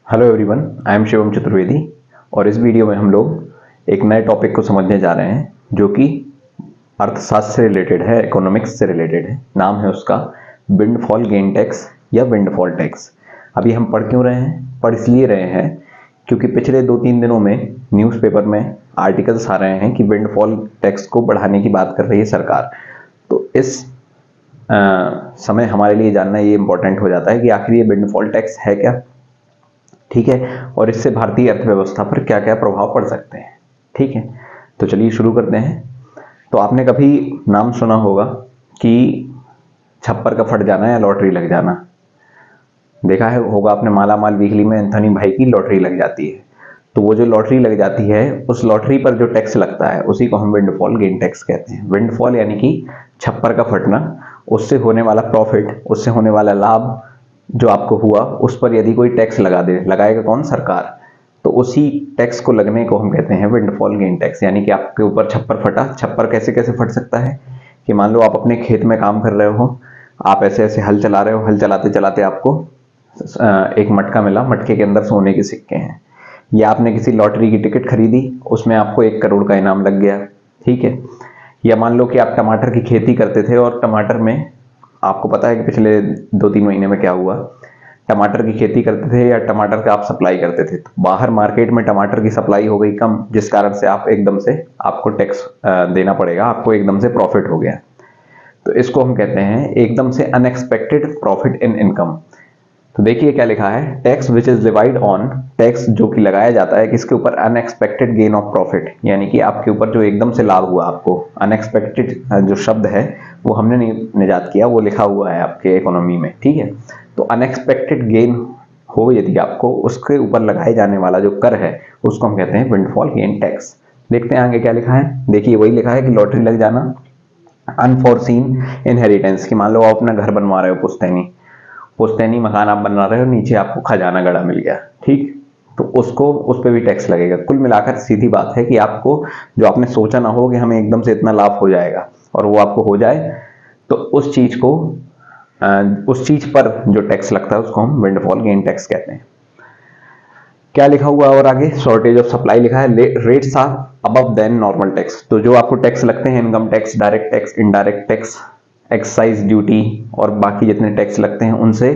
Hello everyone, I am Shivam Chaturvedi और इस video में हम लोग एक नए टॉपिक को समझने जा रहे हैं जो कि अर्थशास्त्र से रिलेटेड है, इकोनॉमिक्स से रिलेटेड है। नाम है उसका विंडफॉल गेन टैक्स या विंडफॉल टैक्स। अभी हम पढ़ क्यों रहे हैं? पढ़ इसलिए रहे हैं क्योंकि पिछले 2-3 दिनों में न्यूज़पेपर में आर्टिकल्स आ रहे हैं कि विंडफॉल टैक्स को बढ़ाने की बात कर रही है सरकार। तो इस समय हमारे लिए जानना ये इम्पोर्टेंट हो जाता है कि आखिर ये विंडफॉल टैक्स है क्या, ठीक है, और इससे भारतीय अर्थव्यवस्था पर क्या क्या प्रभाव पड़ सकते हैं। ठीक है, तो चलिए शुरू करते हैं। तो आपने कभी नाम सुना होगा कि छप्पर का फट जाना या लॉटरी लग जाना। देखा है होगा आपने, माला माल वीकली में एंथोनी भाई की लॉटरी लग जाती है। तो वो जो लॉटरी लग जाती है उस लॉटरी पर जो टैक्स लगता है उसी को हम विंडफॉल गेन टैक्स कहते हैं। विंडफॉल यानी कि छप्पर का फटना, उससे होने वाला प्रॉफिट, उससे होने वाला लाभ जो आपको हुआ उस पर यदि कोई टैक्स लगा दे, लगाएगा कौन? सरकार। तो उसी टैक्स को लगने को हम कहते हैं विंडफॉल गेन टैक्स। यानी कि आपके ऊपर छप्पर फटा। छप्पर कैसे कैसे फट सकता है कि मान लो आप अपने खेत में काम कर रहे हो, आप ऐसे ऐसे हल चला रहे हो, हल चलाते चलाते आपको एक मटका मिला, मटके के अंदर सोने के सिक्के हैं, या आपने किसी लॉटरी की टिकट खरीदी, उसमें आपको 1 करोड़ का इनाम लग गया। ठीक है, या मान लो कि आप टमाटर की खेती करते थे और टमाटर में आपको पता है कि पिछले 2-3 महीने में क्या हुआ। टमाटर की खेती करते थे या टमाटर का आप सप्लाई करते थे, तो बाहर मार्केट में टमाटर की सप्लाई हो गई कम, जिस कारण से आप एकदम से आपको टैक्स देना पड़ेगा, आपको एकदम से प्रॉफिट हो गया। तो इसको हम कहते हैं एकदम से अनएक्सपेक्टेड प्रॉफिट इन इनकम। तो देखिए क्या लिखा है, tax which is divide on, tax जो कि लगाया जाता है किसके ऊपर? अनएक्सपेक्टेड गेन ऑफ प्रॉफिट, यानी कि आपके ऊपर जो एकदम से लाभ हुआ आपको। अनएक्सपेक्टेड जो शब्द है वो हमने नहीं निजात किया, वो लिखा हुआ है आपके इकोनॉमी में। ठीक है, तो अनएक्सपेक्टेड गेन हो यदि आपको, उसके ऊपर लगाए जाने वाला जो कर है उसको हम कहते हैं विंडफॉल गेन टैक्स। देखते हैं आगे क्या लिखा है। देखिए वही लिखा है कि लॉटरी लग जाना, अनफोर्सीन इनहेरिटेंस, की मान लो आप अपना घर बनवा रहे हो, पुश्तैनी पुश्तैनी मकान आप बना रहे हो, नीचे आपको खजाना गड़ा मिल गया। ठीक, तो उसको उस पर भी टैक्स लगेगा। कुल मिलाकर सीधी बात है कि आपको जो आपने सोचा ना हो कि हमें एकदम से इतना लाभ हो जाएगा और वो आपको हो जाए, तो उस चीज को उस चीज पर जो टैक्स लगता है उसको हम विंडफॉल गेन टैक्स कहते हैं। क्या लिखा हुआ और आगे? शॉर्टेज ऑफ सप्लाई लिखा है, rates are above than normal tax. तो जो आपको टैक्स लगते हैं, income tax, direct tax, indirect tax, excise duty और बाकी जितने टैक्स लगते हैं, उनसे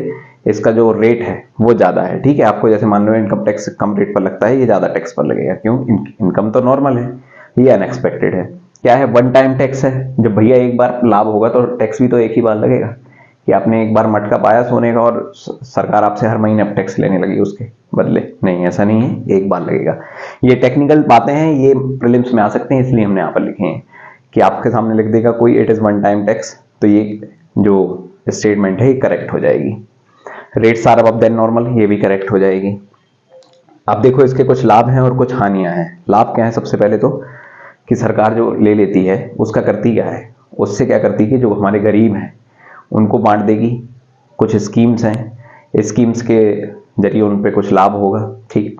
इसका जो रेट है वो ज्यादा है। ठीक है, आपको जैसे मान लो इनकम टैक्स कम रेट पर लगता है, ये ज्यादा टैक्स पर लगेगा। क्यों? इनकम तो नॉर्मल है, ये अनएक्सपेक्टेड है। क्या है? वन टाइम टैक्स है। जब भैया एक बार लाभ होगा तो टैक्स भी तो एक ही बार लगेगा, कि आपने एक बार मटका पाया सोने का और सरकार आपसे हर महीने अब टैक्स लेने लगी उसके बदले। नहीं, ऐसा नहीं है, एक बार लगेगा। ये टेक्निकल बातें हैं, ये प्रीलिम्स में आ सकते हैं, इसलिए हमने यहाँ पर लिखे हैं कि आपके सामने लिख देगा कोई it is one time tax, तो ये जो स्टेटमेंट है ये करेक्ट हो जाएगी। Rates are above than normal, ये भी करेक्ट हो जाएगी। अब देखो इसके कुछ लाभ हैं और कुछ हानियां हैं। लाभ क्या है? सबसे पहले तो कि सरकार जो ले लेती है उसका करती क्या है, उससे क्या करती है कि जो हमारे गरीब हैं उनको बांट देगी। कुछ स्कीम्स हैं, स्कीम्स के जरिए उन पे कुछ लाभ होगा। ठीक,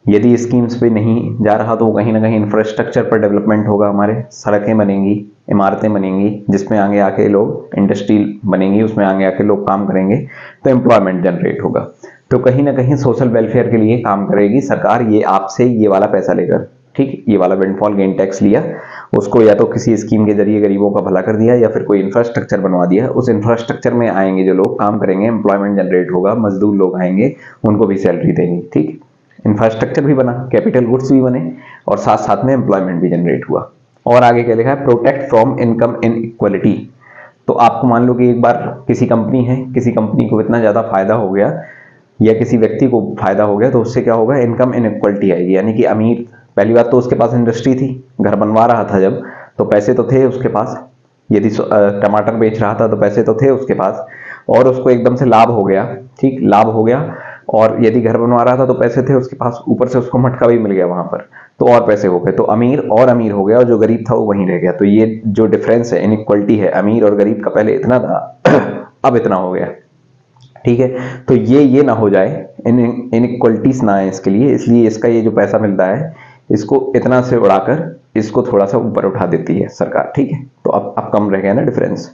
यदि स्कीम्स पे नहीं जा रहा तो कहीं ना कहीं इंफ्रास्ट्रक्चर पर डेवलपमेंट होगा, हमारे सड़कें बनेंगी, इमारतें बनेंगी, जिसमें आगे आके लोग, इंडस्ट्री बनेंगी, उसमें आगे आके लोग काम करेंगे, तो एम्प्लॉयमेंट जनरेट होगा। तो कहीं ना कहीं सोशल वेलफेयर के लिए काम करेगी सरकार, ये आपसे ये वाला पैसा लेकर। ठीक, ये वाला विंडफॉल गेन टैक्स लिया, उसको या तो किसी स्कीम के जरिए गरीबों का भला कर दिया या फिर कोई इंफ्रास्ट्रक्चर बनवा दिया। उस इंफ्रास्ट्रक्चर में आएंगे जो लोग काम करेंगे, एम्प्लॉयमेंट जनरेट होगा, मजदूर लोग आएंगे, उनको भी सैलरी देंगे। ठीक, इंफ्रास्ट्रक्चर भी बना, कैपिटल गुड्स भी बने और साथ साथ में एम्प्लॉयमेंट भी जनरेट हुआ। और आगे क्या लिखा है? Protect from income inequality. तो आपको मान लो कि एक बार किसी कंपनी है, किसी कंपनी को इतना ज्यादा फायदा हो गया या किसी व्यक्ति को फायदा हो गया, तो उससे क्या होगा? इनकम इनइक्वालिटी आएगी। यानी कि अमीर, पहली बात तो उसके पास इंडस्ट्री थी, घर बनवा रहा था जब, तो पैसे तो थे उसके पास। यदि टमाटर बेच रहा था तो पैसे तो थे उसके पास, और उसको एकदम से लाभ हो गया। ठीक, लाभ हो गया, और यदि घर बनवा रहा था तो पैसे थे उसके पास, ऊपर से उसको मटका भी मिल गया वहां पर, तो और पैसे हो गए, तो अमीर और अमीर हो गया और जो गरीब था वो वहीं रह गया। तो ये जो डिफरेंस है, इनइक्वालिटी है, अमीर और गरीब का, पहले इतना था अब इतना हो गया। ठीक है, तो ये ना हो जाए, इनइक्वालिटीज ना आए इसके लिए, इसलिए इसका ये जो पैसा मिलता है इसको इतना से उड़ाकर इसको थोड़ा सा ऊपर उठा देती है सरकार। ठीक है, तो अब कम रह गया ना डिफरेंस।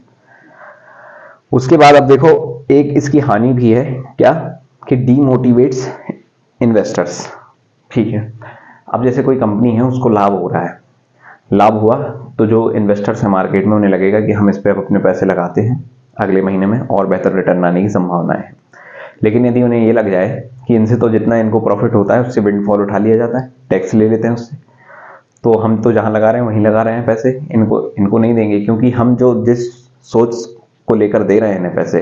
उसके बाद अब देखो एक इसकी हानि भी है, क्या? कि डीमोटिवेट्स इन्वेस्टर्स, ठीक है। अब जैसे कोई कंपनी है उसको लाभ हो रहा है, लाभ हुआ तो जो इन्वेस्टर्स हैं मार्केट में उन्हें लगेगा कि हम इस पे अब अपने पैसे लगाते हैं, अगले महीने में और बेहतर रिटर्न आने की संभावना है। लेकिन यदि उन्हें ये लग जाए कि इनसे तो जितना इनको प्रॉफिट होता है उससे विंडफॉल उठा लिया जाता है, टैक्स ले लेते हैं उससे, तो हम तो जहां लगा रहे हैं वहीं लगा रहे हैं पैसे, इनको नहीं देंगे, क्योंकि हम जो जिस सोच को लेकर दे रहे हैं इन्हें पैसे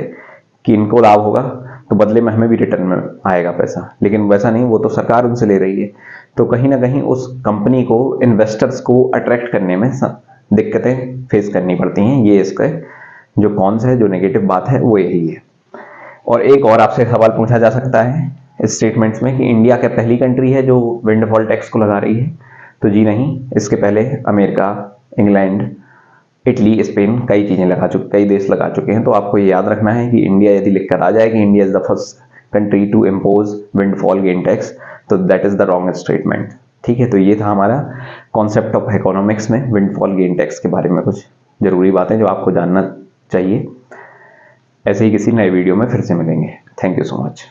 कि इनको लाभ होगा तो बदले में हमें भी रिटर्न में आएगा पैसा, लेकिन वैसा नहीं, वो तो सरकार उनसे ले रही है। तो कहीं ना कहीं उस कंपनी को, इन्वेस्टर्स को अट्रैक्ट करने में दिक्कतें फेस करनी पड़ती हैं। ये इसका जो कॉन्स है, जो नेगेटिव बात है वो यही है। और एक और आपसे सवाल पूछा जा सकता है इस स्टेटमेंट्स में कि इंडिया क्या पहली कंट्री है जो विंडफॉल टैक्स को लगा रही है? तो जी नहीं, इसके पहले अमेरिका, इंग्लैंड, इटली, स्पेन कई देश लगा चुके हैं। तो आपको ये याद रखना है कि इंडिया यदि लिखकर आ जाए कि India is the first country to impose windfall gain tax, तो that is the wrong statement, ठीक है। तो ये था हमारा कॉन्सेप्ट ऑफ इकोनॉमिक्स में विंडफॉल गेन टैक्स के बारे में कुछ जरूरी बातें जो आपको जानना चाहिए। ऐसे ही किसी नए वीडियो में फिर से मिलेंगे। Thank you so much.